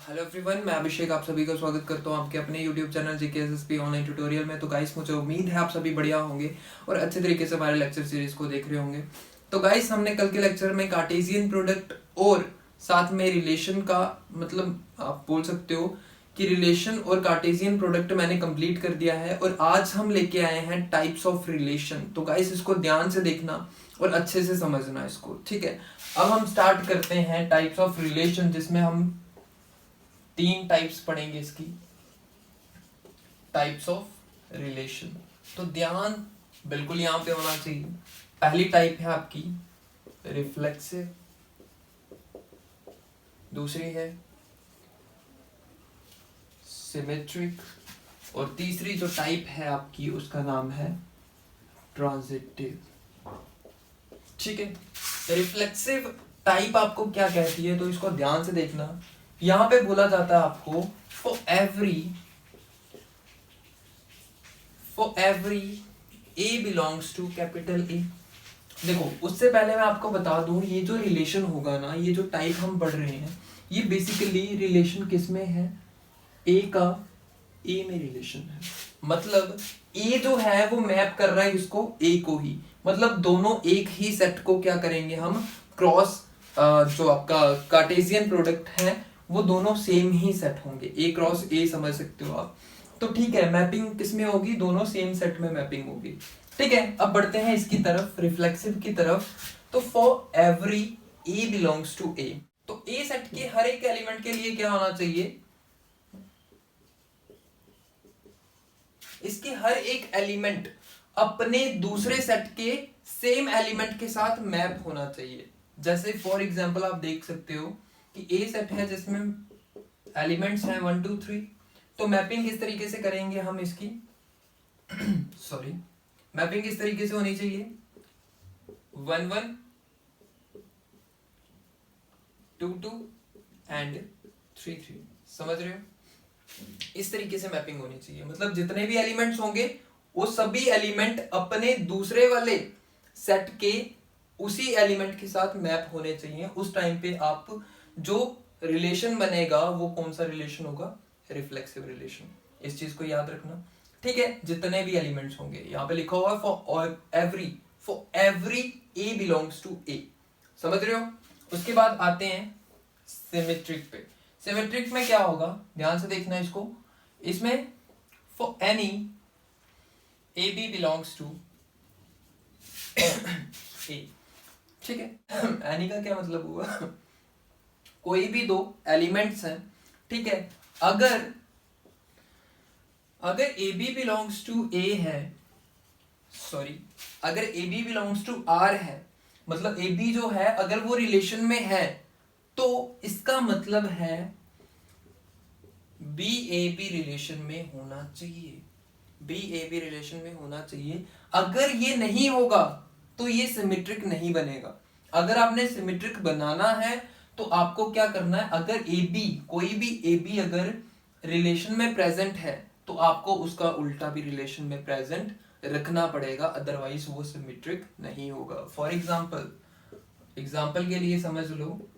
Hello everyone, मैं अभिषेक आप सभी का स्वागत करता हूँ आपके अपने यूट्यूब चैनल जीकेएसएसपी ऑनलाइन ट्यूटोरियल में। तो गाइस, मुझे उम्मीद है आप सभी बढ़िया होंगे और अच्छे तरीके से हमारे लेक्चर सीरीज को देख रहे होंगे। तो गाइस, हमने कल के लेक्चर में कार्टेशियन प्रोडक्ट और साथ में रिलेशन का मतलब आप बोल सकते हो कि रिलेशन और कार्टेशियन प्रोडक्ट मैंने कंप्लीट कर दिया है और आज हम लेके आए हैं टाइप्स ऑफ रिलेशन। तो गाइस, इसको ध्यान से देखना और अच्छे से समझना इसको, ठीक है। अब हम स्टार्ट करते हैं टाइप्स ऑफ रिलेशन, जिसमें हम 3 टाइप्स पढ़ेंगे इसकी, टाइप्स ऑफ रिलेशन। तो ध्यान बिल्कुल यहाँ पे होना चाहिए। पहली टाइप है आपकी रिफ्लेक्सिव, दूसरी है सिमेट्रिक और तीसरी जो टाइप है आपकी उसका नाम है ट्रांजिटिव, ठीक है। रिफ्लेक्सिव टाइप आपको क्या कहती है, तो इसको ध्यान से देखना। यहां पे बोला जाता है आपको for every A belongs to capital A. देखो, उससे पहले मैं आपको बता दूं, ये जो रिलेशन होगा ना, ये जो टाइप हम पढ़ रहे हैं, ये बेसिकली रिलेशन किस में है, ए का ए में रिलेशन है। मतलब ए जो है वो मैप कर रहा है इसको ए को ही, मतलब दोनों एक ही सेट को क्या करेंगे हम क्रॉस, जो आपका कार्टेशियन प्रोडक्ट है वो दोनों सेम ही सेट होंगे, ए क्रॉस ए समझ सकते हो आप। तो ठीक है, मैपिंग किसमें होगी, दोनों सेम सेट में मैपिंग होगी, ठीक है। अब बढ़ते हैं इसकी तरफ, रिफ्लेक्सिव की तरफ। तो for every A belongs to A, तो ए सेट के हर एक एलिमेंट के लिए क्या होना चाहिए, इसके हर एक एलिमेंट अपने दूसरे सेट के सेम एलिमेंट के साथ मैप होना चाहिए। जैसे फॉर एग्जांपल आप देख सकते हो कि ए सेट है जिसमें एलिमेंट्स हैं 1 2 3। तो मैपिंग किस तरीके से करेंगे हम इसकी सॉरी, मैपिंग किस तरीके से होनी चाहिए, 1 1 2 2 एंड 3 3। समझ रहे हो, इस तरीके से मैपिंग होनी चाहिए। मतलब जितने भी एलिमेंट्स होंगे वो सभी एलिमेंट अपने दूसरे वाले सेट के उसी एलिमेंट के साथ मैप होने चाहिए। उस टाइम पे आप जो रिलेशन बनेगा वो कौन सा रिलेशन होगा, रिफ्लेक्सिव रिलेशन। इस चीज को याद रखना, ठीक है। जितने भी एलिमेंट्स होंगे, यहाँ पे लिखा हुआ है for every A belongs to A. समझ रहे हो। उसके बाद आते हैं सिमेट्रिक पे। सिमेट्रिक में क्या होगा, ध्यान से देखना इसको। इसमें for any A B belongs to A, ठीक है। एनी का क्या मतलब हुआ, कोई भी दो एलिमेंट्स हैं, ठीक है। अगर A B belongs to A है, सॉरी, अगर A B belongs to R है, मतलब ए बी जो है अगर वो रिलेशन में है, तो इसका मतलब है बी ए बी रिलेशन में होना चाहिए, बी ए बी रिलेशन में होना चाहिए। अगर ये नहीं होगा तो ये सिमेट्रिक नहीं बनेगा। अगर आपने सिमेट्रिक बनाना है तो आपको क्या करना है, अगर ए बी, कोई भी ए बी अगर रिलेशन में प्रेजेंट है तो आपको उसका उल्टा भी रिलेशन में प्रेजेंट रखना पड़ेगा, अदरवाइज वो सिमेट्रिक नहीं होगा। फॉर एग्जाम्पल के लिए समझ लो,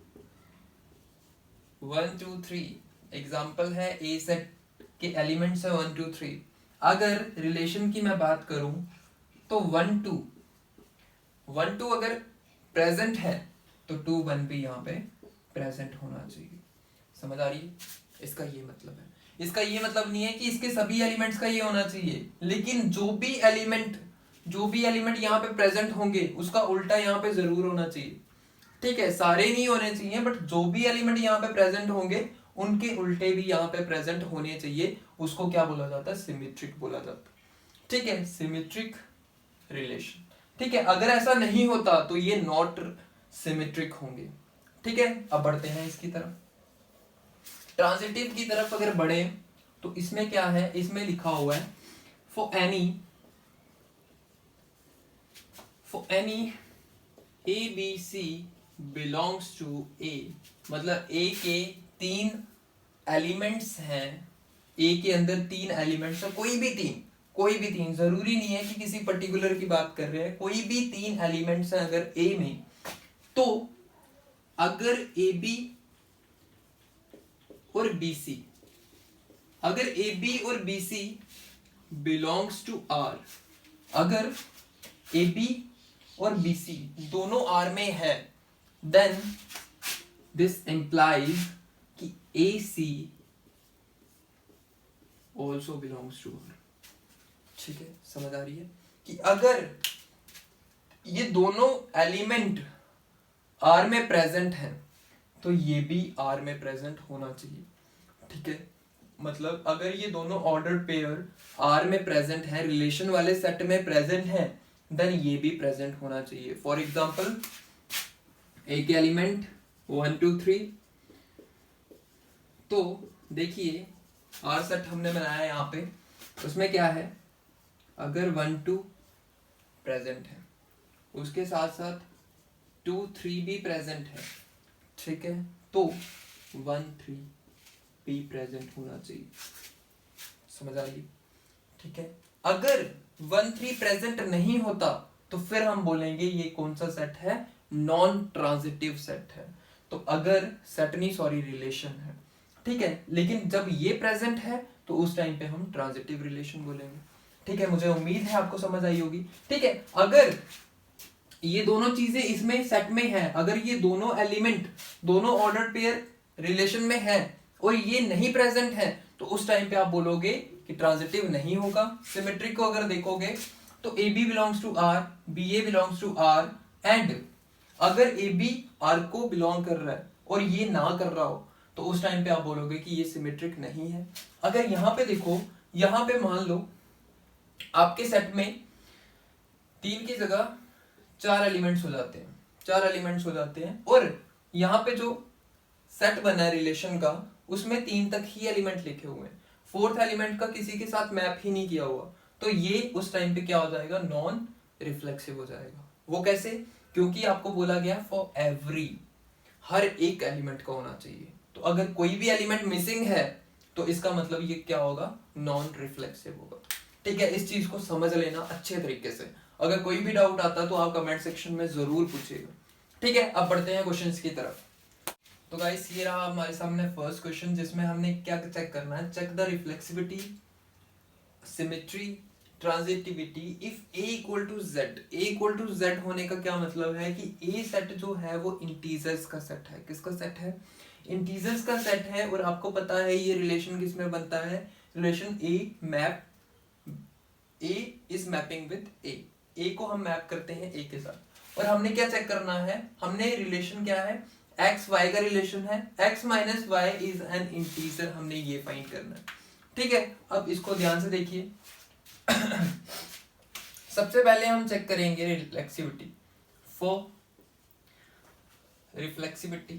1 2 3 एग्जाम्पल है, ए सेट के एलिमेंट्स है 1 2 3। अगर रिलेशन की मैं बात करूं तो 1 2 अगर प्रेजेंट है तो 2 1 भी यहाँ पे प्रेजेंट होना चाहिए। समझ आ रही है, इसका ये मतलब है। इसका ये मतलब नहीं है कि इसके सभी एलिमेंट्स का ये होना चाहिए, लेकिन जो भी एलिमेंट यहाँ पे प्रेजेंट होंगे उसका उल्टा यहाँ पे जरूर होना चाहिए, ठीक है। सारे नहीं होने चाहिए, बट जो भी एलिमेंट यहाँ पे प्रेजेंट होंगे उनके उल्टे भी यहाँ पे प्रेजेंट होने चाहिए। उसको क्या बोला जाता है, सिमेट्रिक बोला जाता है, ठीक है। सिमेट्रिक रिलेशन, ठीक है। अगर ऐसा नहीं होता तो ये नॉट सिमेट्रिक होंगे, ठीक है। अब बढ़ते हैं इसकी तरफ, ट्रांजिटिव की तरफ अगर बढ़े तो इसमें क्या है, इसमें लिखा हुआ है for any A B C belongs to A. मतलब ए के 3 एलिमेंट्स हैं, ए के अंदर 3 एलिमेंट्स है, कोई भी तीन, जरूरी नहीं है कि किसी पर्टिकुलर की बात कर रहे हैं, कोई भी 3 एलिमेंट्स हैं अगर ए में, तो अगर ए बी और BC, अगर AB और BC बिलोंग्स टू R, अगर AB और BC दोनों R में है, देन दिस इंप्लाइज कि AC also belongs to R। ठीक है, समझ आ रही है कि अगर ये दोनों एलिमेंट R में प्रेजेंट हैं तो ये भी R में प्रेजेंट होना चाहिए। ठीक है, मतलब अगर ये दोनों ऑर्डर्ड पेयर R में प्रेजेंट है, रिलेशन वाले सेट में प्रेजेंट है, देन ये भी प्रेजेंट होना चाहिए। फॉर एग्जांपल एक एलिमेंट 1 2 3, तो देखिए R सेट हमने बनाया यहाँ पे, उसमें क्या है, अगर 1 2 प्रेजेंट है, उसके साथ साथ 2 3 भी प्रेजेंट है, ठीक है, तो 1 3 भी प्रेजेंट होना चाहिए। समझ आ रही? ठीक है, अगर 1 3 प्रेजेंट नहीं होता तो फिर हम बोलेंगे ये कौन सा सेट है, नॉन ट्रांजिटिव सेट है। तो अगर सेट नहीं, सॉरी, रिलेशन है, ठीक है, लेकिन जब ये प्रेजेंट है तो उस टाइम पे हम ट्रांजिटिव रिलेशन बोलेंगे। ठीक है, मुझे उम्मीद है आपको समझ आई होगी। ठीक है, अगर ये दोनों चीजें इसमें सेट में है, अगर ये दोनों एलिमेंट दोनों ऑर्डर पेयर रिलेशन में है और ये नहीं प्रेजेंट है, तो उस टाइम पे आप बोलोगे कि ट्रांजिटिव नहीं होगा। सिमेट्रिक को अगर देखोगे तो AB belongs to R, BA belongs to R, and अगर AB R को बिलोंग कर रहा है और ये ना कर रहा हो तो उस टाइम पे आप बोलोगे कि ये सिमेट्रिक नहीं है। अगर यहाँ पे देखो, यहाँ पे मान लो आपके सेट में 3 की जगह 4 एलिमेंट्स हो जाते हैं, 4 एलिमेंट्स हो जाते हैं, और यहाँ पे जो सेट बना है रिलेशन का उसमें 3 तक ही एलिमेंट लिखे हुए हैं, 4th एलिमेंट का किसी के साथ मैप ही नहीं किया हुआ, तो ये उस टाइम पे क्या हो जाएगा, नॉन रिफ्लेक्सिव हो जाएगा। वो कैसे? क्योंकि आपको बोला गया फॉर एवरी, हर एक एलिमेंट का होना चाहिए। तो अगर कोई भी एलिमेंट मिसिंग है तो इसका मतलब ये क्या होगा, नॉन रिफ्लेक्सिव होगा। ठीक है, इस चीज को समझ लेना अच्छे तरीके से। अगर कोई भी डाउट आता तो आप कमेंट सेक्शन में जरूर पूछिएगा। ठीक है, अब बढ़ते हैं क्वेश्चंस की तरफ। तो गाइस ये रहा हमारे सामने फर्स्ट क्वेश्चन, जिसमें हमने क्या चेक करना है, check the reflexivity, symmetry, transitivity if A equal to Z। A equal to Z होने का क्या मतलब है कि A सेट जो है वो इंटीजर्स का सेट है। किसका सेट है? इंटीजर्स का सेट है। और आपको पता है ये रिलेशन किसमें बनता है, relation A map, A is mapping with A, A को हम मैप करते हैं A के साथ। और हमने क्या चेक करना है, हमने रिलेशन क्या है, x y का रिलेशन है, x minus y is an integer, हमने ये फाइंड करना है। ठीक है, अब इसको ध्यान से देखिए। सबसे पहले हम चेक करेंगे रिफ्लेक्सिविटी। फॉर रिफ्लेक्सिविटी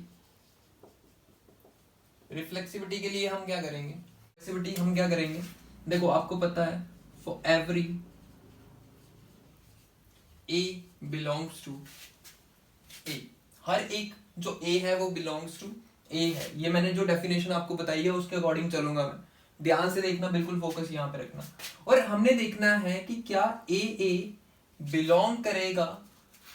के लिए हम क्या करेंगे, देखो आपको पता है for every A belongs to A, हर एक जो A है वो बिलोंग्स टू A है। ये मैंने जो डेफिनेशन आपको बताई है उसके अकॉर्डिंग चलूंगा मैं, ध्यान से देखना, बिल्कुल फोकस यहाँ पे रखना। और हमने देखना है कि क्या A बिलोंग करेगा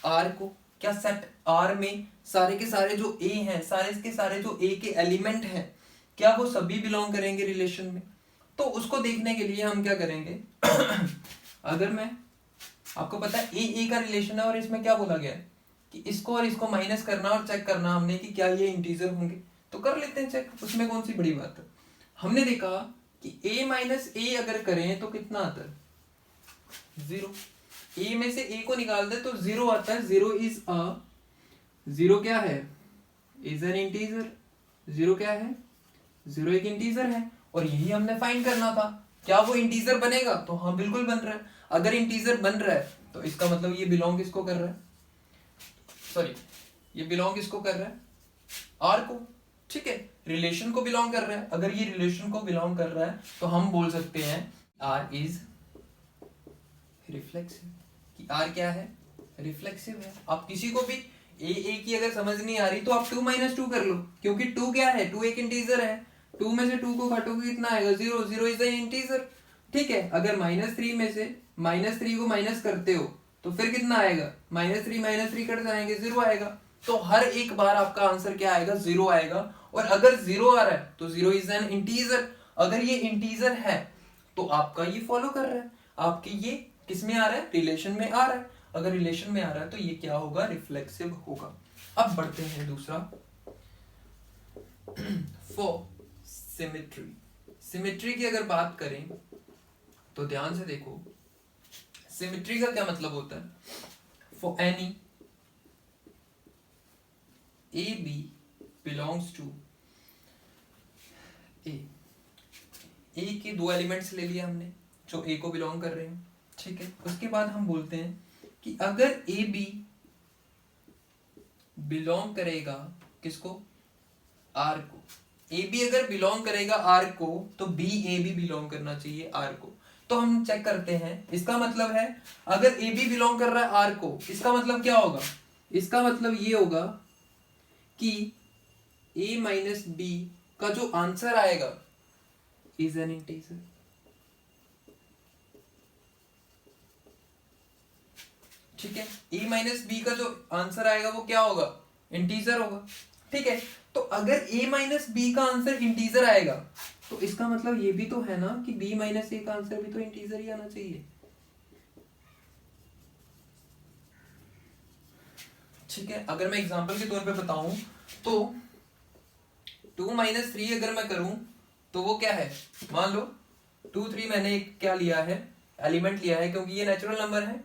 R को, क्या सेट R में सारे के सारे जो A हैं, सारे के सारे जो A के एलिमेंट हैं, क्या वो सभी बिलोंग करेंगे रिलेशन में। तो उसको देखने के लिए हम क्या करेंगे अगर मैं, आपको पता है A का रिलेशन है और इसमें क्या बोला गया है कि इसको और इसको माइनस करना और चेक करना हमने कि क्या ये इंटीजर होंगे, तो कर लेते हैं चेक, उसमें कौन सी बड़ी बात है। हमने देखा कि A माइनस A अगर करें तो कितना आता है, 0। A में से A को निकाल दे तो 0 आता है। 0 इज अ, 0 क्या है, इज एन इंटीजर। 0 क्या है, 0 एक इंटीजर है। और यही हमने फाइंड करना था, क्या वो इंटीजर बनेगा, तो हाँ बिल्कुल बन रहा है। अगर इंटीजर बन रहा है तो इसका मतलब ये बिलोंग किसको कर रहा है, सॉरी ये बिलोंग किसको कर रहा है, आर को। ठीक है, रिलेशन को बिलोंग कर रहा है। अगर ये रिलेशन को बिलोंग कर रहा है तो हम बोल सकते हैं आर इज रिफ्लेक्सिव, कि आर क्या है, रिफ्लेक्सिव है। आप किसी को भी ए की अगर समझ नहीं आ रही तो आप 2 - 2 कर लो, क्योंकि 2 क्या है, 2 एक इंटीजर है। 2 में से 2 को काटोगे कितना आएगा, 0। 0 इज एन इंटीजर। ठीक है, अगर -3 में से -3 को माइनस करते हो तो फिर कितना आएगा, -3 - 3 कट जाएंगे, 0 आएगा। तो हर एक बार आपका आंसर क्या आएगा, 0 आएगा। और अगर 0 आ रहा है तो 0 इज एन इंटीजर। अगर ये इंटीजर है तो आपका ये फॉलो कर रहा है, आपके ये किस में आ रहा है, रिलेशन में आ रहा है। अगर रिलेशन में आ रहा है तो ये क्या होगा, रिफ्लेक्सिव होगा। अब बढ़ते हैं दूसरा, फॉर सिमेट्री। सिमेट्री की अगर बात करें तो ध्यान से देखो, सिमेट्री का क्या मतलब होता है। For any A B belongs to A के दो एलिमेंट्स ले लिया हमने जो ए को बिलोंग कर रहे हैं, ठीक है। उसके बाद हम बोलते हैं कि अगर ए बी बिलोंग करेगा किसको, आर को। ए बी अगर बिलोंग करेगा आर को तो बी ए बी बिलोंग करना चाहिए आर को। तो हम चेक करते हैं, इसका मतलब है अगर ए बी बिलोंग कर रहा है आर को, इसका मतलब क्या होगा, इसका मतलब ये होगा कि a माइनस बी का जो आंसर आएगा इज एन इंटीजर। ठीक है, a माइनस बी का जो आंसर आएगा वो क्या होगा, इंटीजर होगा। ठीक है, तो अगर a माइनस बी का आंसर इंटीजर आएगा तो इसका मतलब ये भी तो है ना कि b माइनस ए का आंसर भी तो इंटीजर ही आना चाहिए। ठीक है, अगर मैं एग्जांपल के तौर पे बताऊं तो 2 माइनस 3 अगर मैं करूं तो वो क्या है, मान लो 2 3 मैंने एक क्या लिया है, एलिमेंट लिया है, क्योंकि ये नेचुरल नंबर है,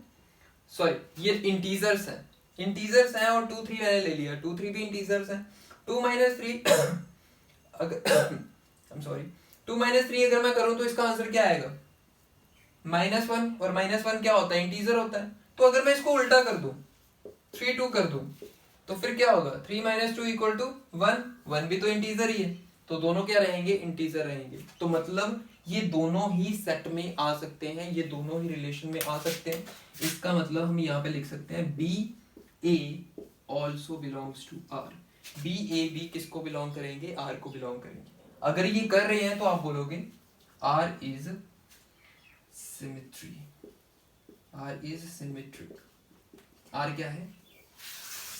सॉरी ये इंटीजर्स हैं और 2 3 मैंने ले लिया, 2 3 भी इंटीजर्स हैं। 2 माइनस 3 अगर आई एम सॉरी 2 माइनस 3 अगर मैं करूं तो इसका आंसर क्या आएगा, -1, और -1 क्या होता है, इंटीजर होता है। तो अगर मैं इसको उल्टा कर दूं, 3 2 कर दूं तो फिर क्या होगा, 3 माइनस 2 इक्वल टू 1, 1 भी तो इंटीजर ही है, तो दोनों क्या रहेंगे, इंटीजर रहेंगे। तो मतलब ये दोनों ही सेट में आ सकते हैं, ये दोनों ही रिलेशन में आ सकते हैं। इसका मतलब हम यहाँ पे लिख सकते हैं b a also belongs to R. B a b किसको बिलोंग करेंगे, आर को बिलोंग करेंगे। अगर ये कर रहे हैं तो आप बोलोगे R is symmetry, R is symmetric, R क्या है,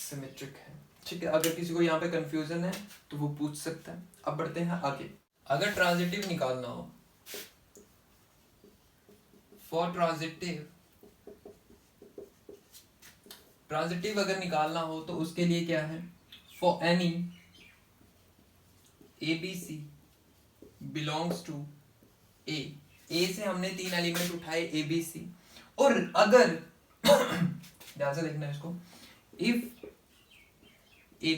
सिमेट्रिक है। ठीक है, अगर किसी को यहाँ पे कंफ्यूजन है तो वो पूछ सकता है। अब बढ़ते हैं आगे, अगर ट्रांजिटिव निकालना हो, फॉर ट्रांजिटिव अगर निकालना हो तो उसके लिए क्या है, for any A B C belongs to A से हमने 3 एलिमेंट उठाए ए बी सी, और अगर ध्यान से देखना इसको, इफ ए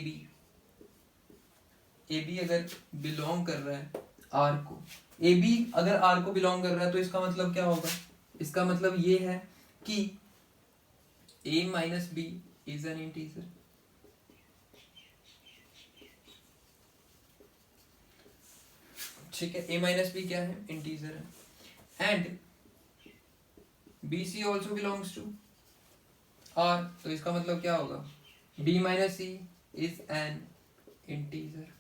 बी अगर बिलोंग कर रहा है आर को, ए बी अगर आर को बिलोंग कर रहा है तो इसका मतलब क्या होगा, इसका मतलब ये है कि a minus b is an integer. ठीक है, a माइनस बी क्या है, इंटीजर है, and b c also belongs to R, तो इसका मतलब क्या होगा, b minus c is an integer.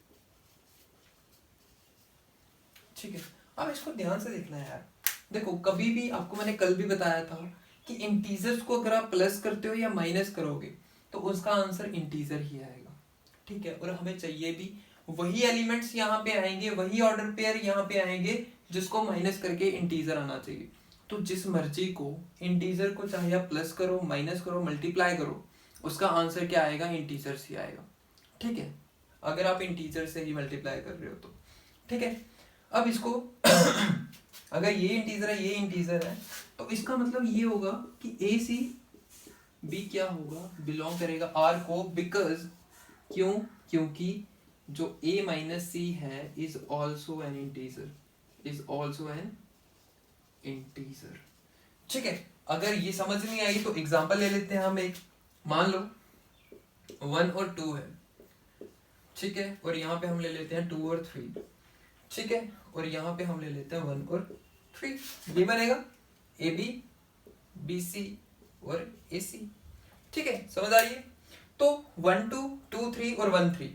ठीक है, अब इसको ध्यान से देखना है यार। देखो कभी भी आपको मैंने कल भी बताया था कि इंटीजर्स को अगर आप प्लस करते हो या माइनस करोगे तो उसका आंसर इंटीजर ही आएगा। ठीक है, और हमें चाहिए भी वही एलिमेंट्स यहाँ पे आएंगे, वही ऑर्डर पेयर यहाँ पे आएंगे जिसको माइनस करके इंटीजर आना चाहिए। तो जिस मर्जी को इंटीजर को चाहे आप प्लस करो, माइनस करो, मल्टीप्लाई करो, उसका आंसर क्या आएगा, इंटीजर ही आएगा। ठीक है, अगर आप इंटीजर से ही मल्टीप्लाई कर रहे हो तो। ठीक है, अब इसको अगर ये इंटीजर है, ये इंटीजर है, तो इसका मतलब ये होगा कि ए सी बी क्या होगा, बिलोंग करेगा आर को, बिकॉज क्योंकि जो a माइनस सी है इज ऑल्सो एन इंटीजर, ठीक है, अगर ये समझ नहीं आई तो एग्जांपल ले लेते हैं हम एक। मान लो 1 और 2 है, ठीक है, और यहाँ पे हम ले लेते हैं 2 और 3, ठीक है, और यहाँ पे हम ले लेते हैं 1 और 3। ये बनेगा ए बी, बी सी और ए सी। ठीक है, समझ आ रही है। तो 1 2 2 3 और 1 3।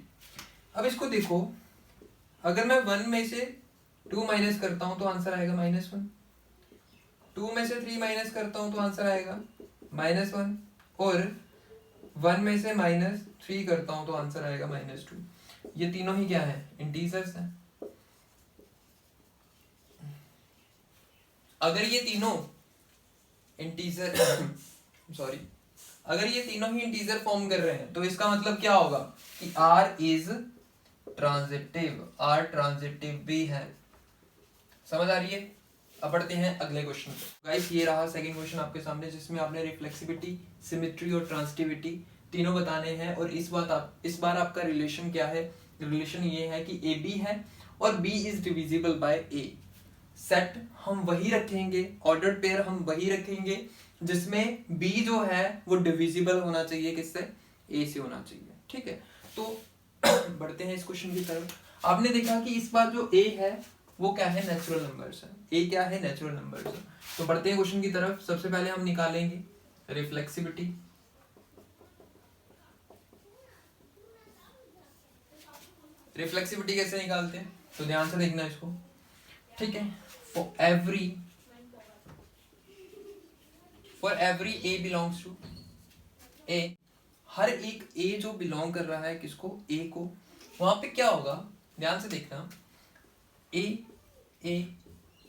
अब इसको देखो, अगर मैं 1 में से 2 माइनस करता हूं तो आंसर आएगा -1, 2 में से 3 माइनस करता हूं तो आंसर आएगा -1, और 1 में से -3 करता हूं तो आंसर आएगा -2। ये तीनों ही क्या है, इंटीजर्स हैं। अगर ये तीनों इंटीजर सॉरी अगर ये तीनों ही इंटीजर फॉर्म कर रहे हैं तो इसका मतलब क्या होगा कि R is transitive, R transitive भी है। समझ आ रही है? अब बढ़ते हैं अगले क्वेश्चन पे। गाइस ये रहा सेकंड क्वेश्चन आपके सामने, जिसमें आपने रिफ्लेक्सिविटी, सिमेट्री और ट्रांजिटिविटी तीनों बताने हैं। और इस बार आपका रिलेशन क्या है? रिलेशन ये है कि ए बी है और b is divisible by a. Set हम वही रखेंगे, ऑर्डर्ड पेयर हम वही रखेंगे जिसमें बी जो है वो डिविजिबल होना चाहिए किससे? ए से होना चाहिए। ठीक है, तो बढ़ते हैं इस क्वेश्चन की तरफ। आपने देखा कि इस बार जो ए है वो क्या है? नेचुरल नंबर्स है। ए क्या है? नेचुरल नंबर्स है। तो बढ़ते हैं क्वेश्चन की तरफ। सबसे पहले हम निकालेंगे रिफ्लेक्सिविटी। रिफ्लेक्सिविटी कैसे निकालते हैं तो ध्यान से देखना इसको। ठीक है, for every A belongs to A, हर एक ए जो बिलोंग कर रहा है किसको? ए को। वहां पे क्या होगा? ध्यान से देखना, ए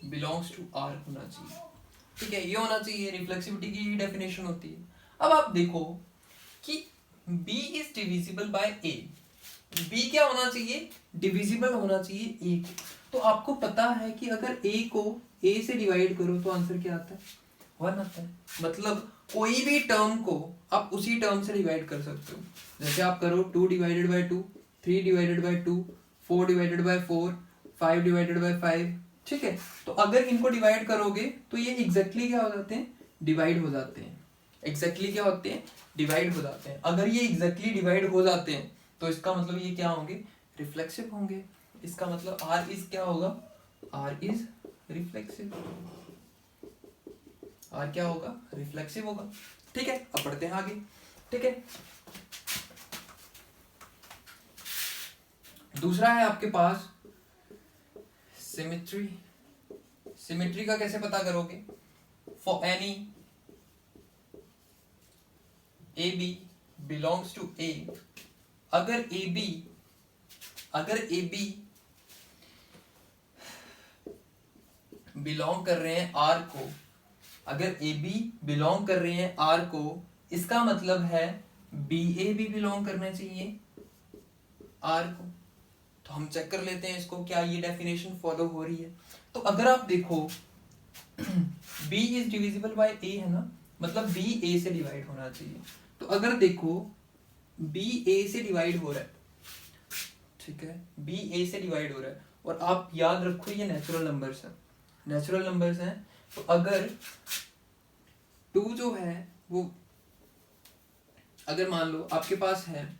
बिलोंग्स टू आर होना चाहिए। ठीक है, ये होना चाहिए। रिफ्लेक्सिविटी की डेफिनेशन होती है। अब आप देखो कि B is divisible by A. B क्या होना चाहिए? डिविजिबल होना चाहिए ए को। तो आपको पता है कि अगर ए को ए से डिवाइड करो तो आंसर क्या आता है? 1 आता है। मतलब कोई भी टर्म को आप उसी टर्म से डिवाइड कर सकते हो। जैसे आप करो 2 divided by 2, 3 divided by 2, 4 divided by 4, 5 divided by 5। ठीक है, तो अगर इनको डिवाइड करोगे तो ये एग्जैक्टली क्या हो जाते हैं? डिवाइड हो जाते हैं। एग्जैक्टली क्या होते हैं? डिवाइड हो जाते हैं। अगर ये एग्जैक्टली डिवाइड हो जाते हैं तो इसका मतलब ये क्या होंगे? रिफ्लेक्सिव होंगे। इसका मतलब R इज क्या होगा? R is reflexive. R क्या होगा? रिफ्लेक्सिव होगा। ठीक है, अब बढ़ते हैं आगे। ठीक है, दूसरा है आपके पास सिमेट्री। सिमेट्री का कैसे पता करोगे? For any A B belongs to A, अगर ए बी बिलोंग कर रहे हैं आर को, अगर ए बी बिलोंग कर रहे हैं आर को, इसका मतलब है बी ए भी बिलोंग करना चाहिए आर को। तो हम चेक कर लेते हैं इसको, क्या ये डेफिनेशन फॉलो हो रही है। तो अगर आप देखो B is divisible bye A है ना, मतलब B A से डिवाइड होना चाहिए। तो अगर देखो B A से डिवाइड हो रहा है, ठीक है, B A से डिवाइड हो रहा है, और आप याद रखो ये नेचुरल नंबर्स हैं, नेचुरल नंबर्स हैं। तो अगर 2 जो है वो, अगर मान लो आपके पास है,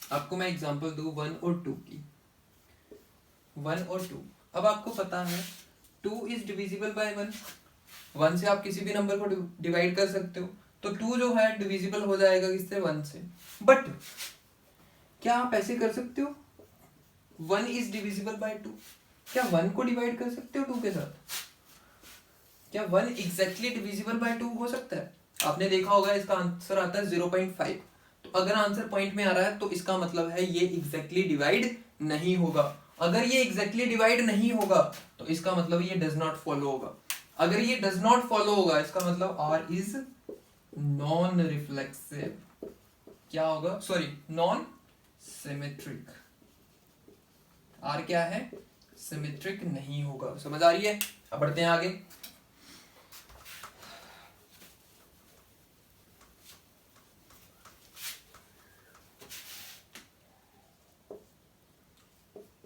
आपको मैं एग्जांपल दूं 1 और 2 की, 1 और 2। अब आपको पता है 2 इज डिविजिबल बाय 1, 1 से आप किसी भी नंबर को डिवाइड कर सकते हो। तो 2 जो है डिविजिबल हो जाएगा किससे? 1 से। बट क्या आप ऐसे कर सकते हो 1 इज डिविजिबल बाय 2? क्या 1 को डिवाइड कर सकते हो 2 के साथ? क्या 1 एग्जैक्टली डिविजिबल बाय 2 हो सकता है? आपने देखा होगा इसका आंसर आता है 0.5। तो अगर आंसर पॉइंट में आ रहा है तो इसका मतलब है ये एग्जैक्टली डिवाइड नहीं होगा। अगर ये एग्जैक्टली डिवाइड नहीं होगा तो इसका मतलब ये डज नॉट फॉलो होगा। अगर ये डज नॉट फॉलो होगा इसका मतलब R इज नॉन रिफ्लेक्सिव। क्या होगा? Sorry, non symmetric. R क्या है? सिमेट्रिक नहीं होगा। समझ आ रही है? अब बढ़ते हैं आगे।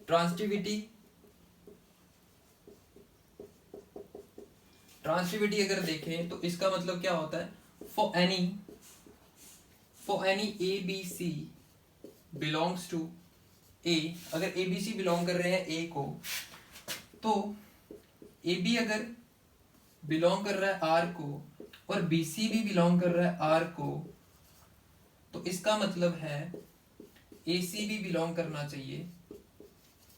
ट्रांजिटिविटी अगर देखें तो इसका मतलब क्या होता है? For any A B C belongs to A, अगर ए बी सी बिलोंग कर रहे हैं ए को, तो ए बी अगर बिलोंग कर रहा है आर को और बी सी भी बिलोंग कर रहा है आर को, तो इसका मतलब है ए सी भी बिलोंग करना चाहिए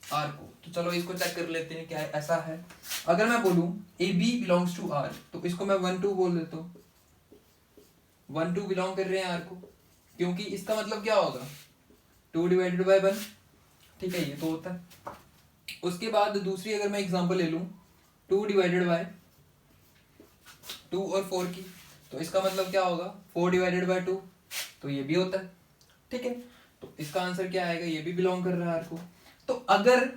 आर को। तो चलो इसको चेक कर लेते हैं क्या है, ऐसा है। अगर मैं बोलूं a B belongs to R तो इसको मैं 1 2 बोल देता हूँ। 1 2 बिलोंग कर रहे हैं आर को, क्योंकि इसका मतलब क्या होगा? 2 डिवाइडेड बाय 1, ठीक है, ये तो होता है। उसके बाद दूसरी अगर मैं एग्जांपल ले लूं 2 डिवाइडेड बाय 2 और 4 की, तो इसका मतलब क्या होगा 4 डिवाइडेड बाय 2, तो ये भी होता है, ठीक है। तो इसका आंसर क्या आएगा, ये भी बिलोंग कर रहा है आर को। तो अगर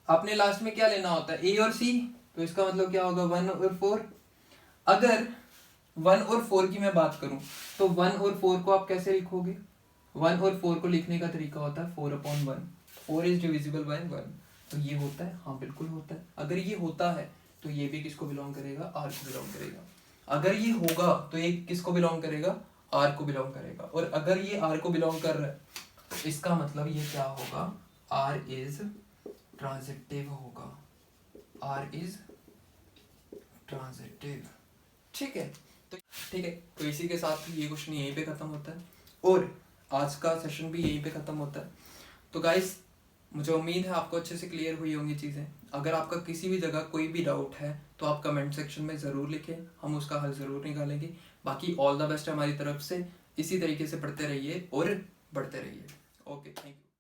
आपने लास्ट में क्या लेना होता है, ए और सी, तो इसका मतलब क्या होगा 1 और 4। अगर 1 और 4 की मैं बात करूं तो 1 और 4 को आप कैसे लिखोगे, 1 और 4 को लिखने का तरीका होता है 4/1, 4 इज डिविजिबल बाय 1, तो ये होता है, हाँ बिल्कुल होता है। अगर ये होता है तो ये भी किसको बिलोंग करेगा, आर को बिलोंग करेगा। अगर ये होगा तो ये किसको बिलोंग करेगा, आर को बिलोंग करेगा। और अगर ये आर को बिलोंग कर रहा है तो इसका मतलब ये क्या होगा, आर इज ट्रांजिटिव होगा, आर इज ट्रांजिटिव, ठीक है। तो ठीक है, तो इसी के साथ ये क्वेश्चन यहीं पे खत्म होता है और आज का सेशन भी यहीं पे खत्म होता है। तो गाइस मुझे उम्मीद है आपको अच्छे से क्लियर हुई होंगी चीज़ें। अगर आपका किसी भी जगह कोई भी डाउट है तो आप कमेंट सेक्शन में ज़रूर लिखें, हम उसका हल ज़रूर निकालेंगे। बाकी ऑल द बेस्ट हमारी तरफ से, इसी तरीके से पढ़ते रहिए और बढ़ते रहिए। Okay, thank you.